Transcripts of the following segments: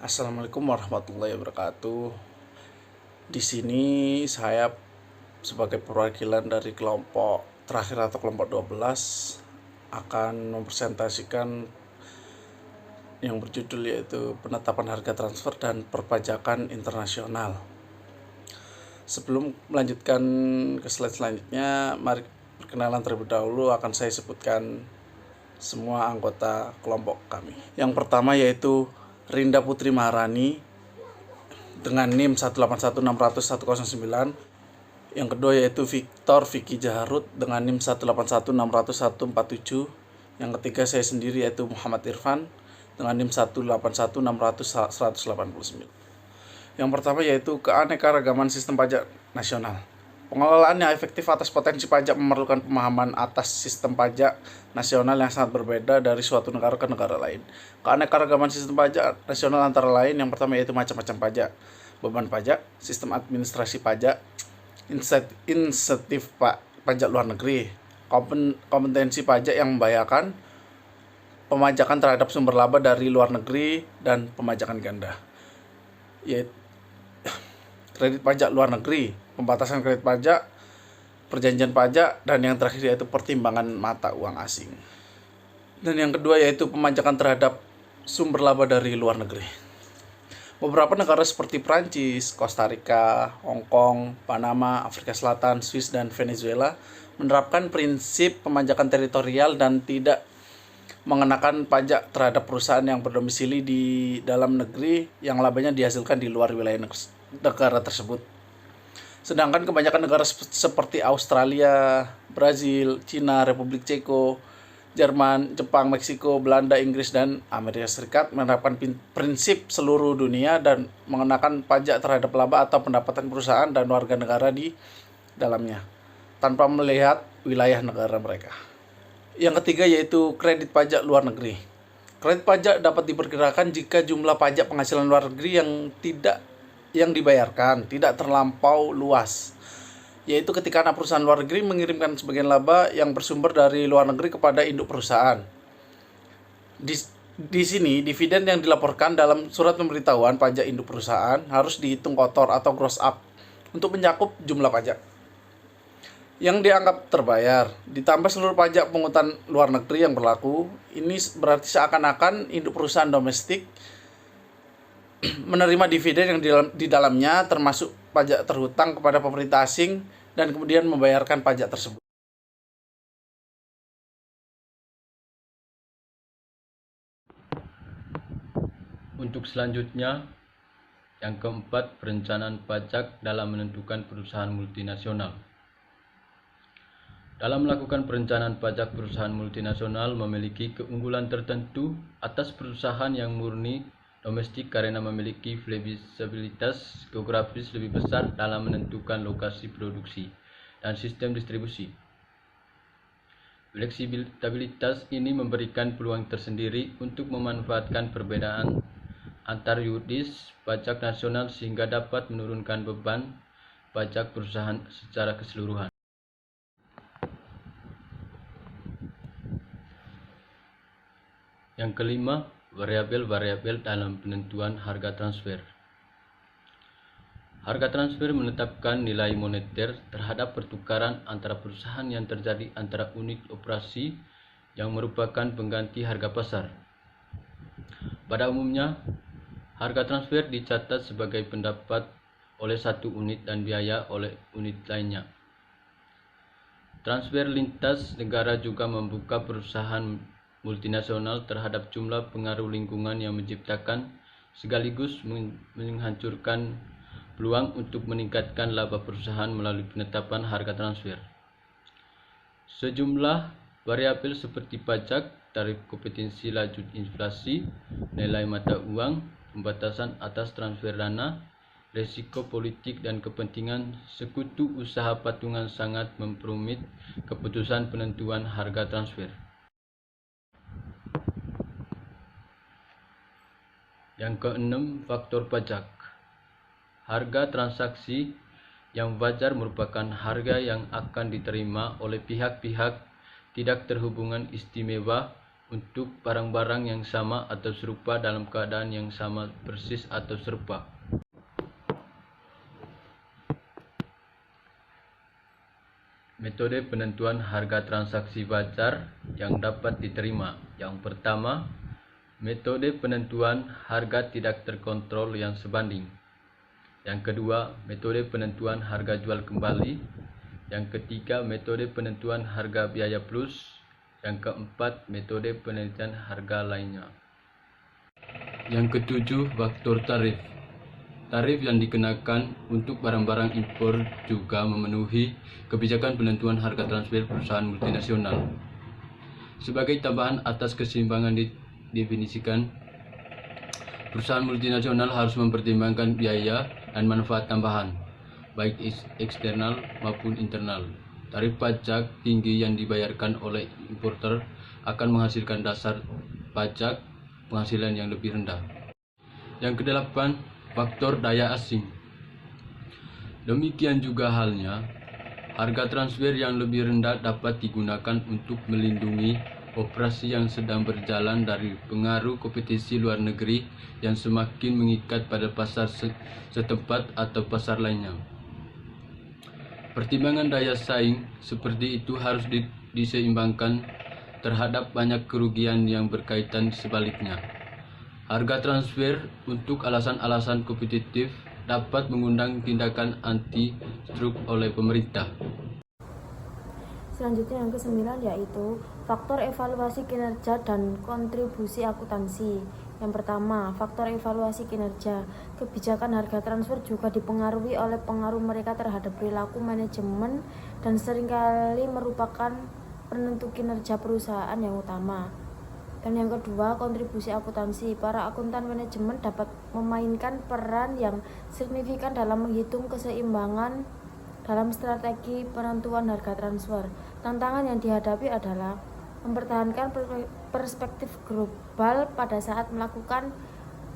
Assalamualaikum warahmatullahi wabarakatuh. Di sini saya sebagai perwakilan dari kelompok terakhir atau kelompok 12 akan mempresentasikan yang berjudul yaitu penetapan harga transfer dan perpajakan internasional. Sebelum melanjutkan ke slide selanjutnya, mari perkenalan terlebih dahulu. Akan saya sebutkan semua anggota kelompok kami. Yang pertama yaitu Rinda Putri Maharani dengan NIM 181600109. Yang kedua yaitu Victor Vicky Jaharut dengan NIM 181600147. Yang ketiga saya sendiri yaitu Muhammad Irfan dengan NIM 181600189. Yang pertama yaitu keanekaragaman sistem pajak nasional. Pengelolaan yang efektif atas potensi pajak memerlukan pemahaman atas sistem pajak nasional yang sangat berbeda dari suatu negara ke negara lain. Keanekaragaman sistem pajak nasional antara lain yang pertama yaitu macam-macam pajak, beban pajak, sistem administrasi pajak, insentif pajak luar negeri, kompetensi pajak yang membahayakan, pemajakan terhadap sumber laba dari luar negeri, dan pemajakan ganda. Yaitu kredit pajak luar negeri, pembatasan kredit pajak, perjanjian pajak, dan yang terakhir yaitu pertimbangan mata uang asing. Dan yang kedua yaitu pemajakan terhadap sumber laba dari luar negeri. Beberapa negara seperti Prancis, Costa Rica, Hong Kong, Panama, Afrika Selatan, Swiss, dan Venezuela menerapkan prinsip pemajakan teritorial dan tidak mengenakan pajak terhadap perusahaan yang berdomisili di dalam negeri yang labanya dihasilkan di luar wilayah negara tersebut. Sedangkan kebanyakan negara seperti Australia, Brazil, Cina, Republik Ceko, Jerman, Jepang, Meksiko, Belanda, Inggris, dan Amerika Serikat menerapkan prinsip seluruh dunia dan mengenakan pajak terhadap laba atau pendapatan perusahaan dan warga negara di dalamnya, tanpa melihat wilayah negara mereka. Yang ketiga yaitu kredit pajak luar negeri. Kredit pajak dapat diperkirakan jika jumlah pajak penghasilan luar negeri yang dibayarkan tidak terlampau luas, yaitu ketika anak perusahaan luar negeri mengirimkan sebagian laba yang bersumber dari luar negeri kepada induk perusahaan. Di sini, dividen yang dilaporkan dalam surat pemberitahuan pajak induk perusahaan harus dihitung kotor atau gross up untuk mencakup jumlah pajak yang dianggap terbayar, ditambah seluruh pajak pungutan luar negeri yang berlaku. Ini berarti seakan-akan induk perusahaan domestik menerima dividen yang di dalamnya termasuk pajak terhutang kepada pemerintah asing dan kemudian membayarkan pajak tersebut. Untuk selanjutnya, yang keempat, perencanaan pajak dalam menentukan perusahaan multinasional. Dalam melakukan perencanaan pajak, perusahaan multinasional memiliki keunggulan tertentu atas perusahaan yang murni domestik karena memiliki fleksibilitas geografis lebih besar dalam menentukan lokasi produksi dan sistem distribusi. Fleksibilitas ini memberikan peluang tersendiri untuk memanfaatkan perbedaan antar yuris pajak nasional sehingga dapat menurunkan beban pajak perusahaan secara keseluruhan. Yang kelima, variabel-variabel dalam penentuan harga transfer. Harga transfer menetapkan nilai moneter terhadap pertukaran antara perusahaan yang terjadi antara unit operasi yang merupakan pengganti harga pasar. Pada umumnya, harga transfer dicatat sebagai pendapat oleh satu unit dan biaya oleh unit lainnya. Transfer lintas negara juga membuka perusahaan multinasional terhadap jumlah pengaruh lingkungan yang menciptakan sekaligus menghancurkan peluang untuk meningkatkan laba perusahaan melalui penetapan harga transfer. Sejumlah variabel seperti pajak, tarif kompetensi laju inflasi, nilai mata uang, pembatasan atas transfer dana, risiko politik dan kepentingan sekutu usaha patungan sangat memperumit keputusan penentuan harga transfer. Yang keenam, faktor pajak. Harga transaksi yang wajar merupakan harga yang akan diterima oleh pihak-pihak tidak terhubungan istimewa untuk barang-barang yang sama atau serupa dalam keadaan yang sama persis atau serupa. Metode penentuan harga transaksi wajar yang dapat diterima. Yang pertama, metode penentuan harga tidak terkontrol yang sebanding. Yang kedua, metode penentuan harga jual kembali. Yang ketiga, metode penentuan harga biaya plus. Yang keempat, metode penelitian harga lainnya. Yang ketujuh, faktor tarif. Tarif yang dikenakan untuk barang-barang impor juga memenuhi kebijakan penentuan harga transfer perusahaan multinasional. Sebagai tambahan atas keseimbangan didefinisikan, perusahaan multinasional harus mempertimbangkan biaya dan manfaat tambahan, baik eksternal maupun internal. Tarif pajak tinggi yang dibayarkan oleh importer akan menghasilkan dasar pajak penghasilan yang lebih rendah. Yang kedelapan, faktor daya asing. Demikian juga halnya, harga transfer yang lebih rendah dapat digunakan untuk melindungi operasi yang sedang berjalan dari pengaruh kompetisi luar negeri yang semakin mengikat pada pasar setempat atau pasar lainnya. Pertimbangan daya saing seperti itu harus diseimbangkan terhadap banyak kerugian yang berkaitan sebaliknya. Harga transfer untuk alasan-alasan kompetitif dapat mengundang tindakan anti-trust oleh pemerintah. Selanjutnya yang ke-9 yaitu faktor evaluasi kinerja dan kontribusi akuntansi. Yang pertama, faktor evaluasi kinerja. Kebijakan harga transfer juga dipengaruhi oleh pengaruh mereka terhadap perilaku manajemen dan seringkali merupakan penentu kinerja perusahaan yang utama. Dan yang kedua, kontribusi akuntansi. Para akuntan manajemen dapat memainkan peran yang signifikan dalam menghitung keseimbangan dalam strategi penentuan harga transfer. Tantangan yang dihadapi adalah mempertahankan perspektif global pada saat melakukan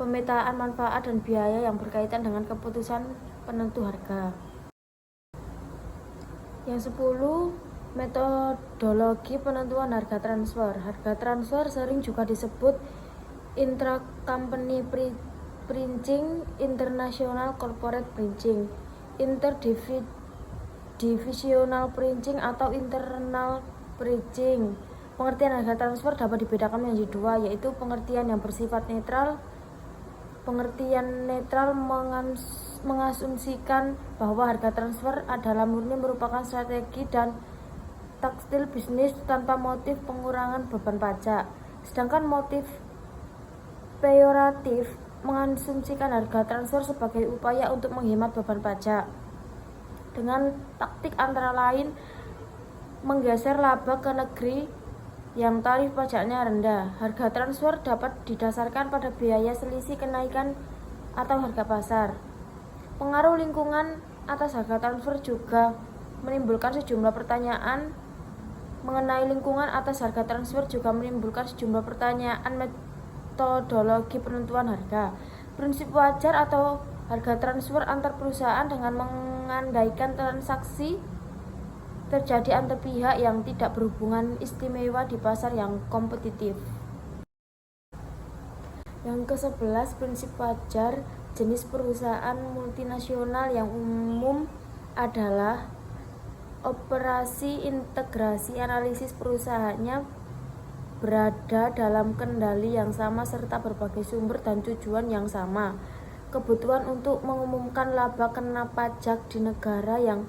pemetaan manfaat dan biaya yang berkaitan dengan keputusan penentu harga. Yang 10, metodologi penentuan harga transfer. Harga transfer sering juga disebut intra-company pricing, international corporate pricing, interdivisional pricing, atau internal pricing. Pengertian harga transfer dapat dibedakan menjadi dua, yaitu pengertian yang bersifat netral. Pengertian netral mengasumsikan bahwa harga transfer adalah murni merupakan strategi dan taktil bisnis tanpa motif pengurangan beban pajak. Sedangkan motif peyoratif mengasumsikan harga transfer sebagai upaya untuk menghemat beban pajak. Dengan taktik antara lain menggeser laba ke negeri yang tarif pajaknya rendah. Harga transfer dapat didasarkan pada biaya selisih kenaikan atau harga pasar. Pengaruh lingkungan atas harga transfer juga menimbulkan sejumlah pertanyaan mengenai lingkungan atas harga transfer juga menimbulkan sejumlah pertanyaan metodologi penentuan harga. Prinsip wajar atau harga transfer antar perusahaan dengan mengandaikan transaksi terjadi antar pihak yang tidak berhubungan istimewa di pasar yang kompetitif. Yang ke-11, prinsip wajar jenis perusahaan multinasional yang umum adalah operasi integrasi analisis perusahaannya berada dalam kendali yang sama serta berbagai sumber dan tujuan yang sama. Kebutuhan untuk mengumumkan laba kena pajak di negara yang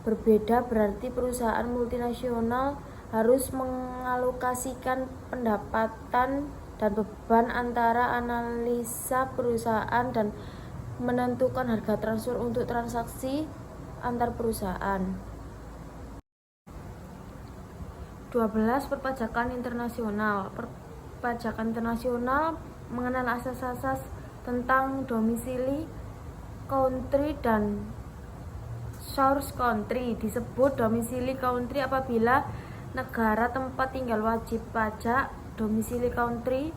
berbeda berarti perusahaan multinasional harus mengalokasikan pendapatan dan beban antara analisa perusahaan dan menentukan harga transfer untuk transaksi antar perusahaan. 12. Perpajakan internasional. Perpajakan internasional mengenal asas-asas tentang domisili country dan source country. Disebut domisili country apabila negara tempat tinggal wajib pajak. Domisili country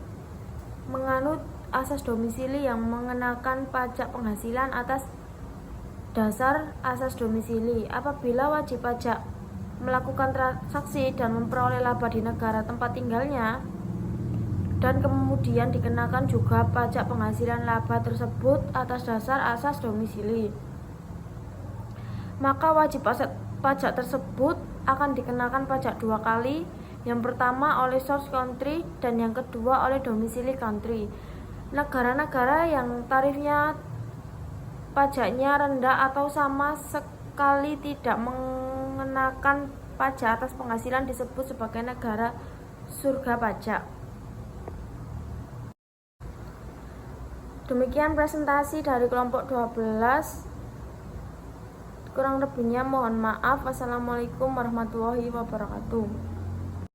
menganut asas domisili yang mengenakan pajak penghasilan atas dasar asas domisili. Apabila wajib pajak melakukan transaksi dan memperoleh laba di negara tempat tinggalnya, dan kemudian dikenakan juga pajak penghasilan laba tersebut atas dasar asas domisili. Maka wajib pajak tersebut akan dikenakan pajak 2 kali, yang pertama oleh source country dan yang kedua oleh domisili country. Negara-negara yang tarifnya pajaknya rendah atau sama sekali tidak mengenakan pajak atas penghasilan disebut sebagai negara surga pajak. Demikian presentasi dari kelompok 12. Kurang lebihnya mohon maaf. Wassalamualaikum warahmatullahi wabarakatuh.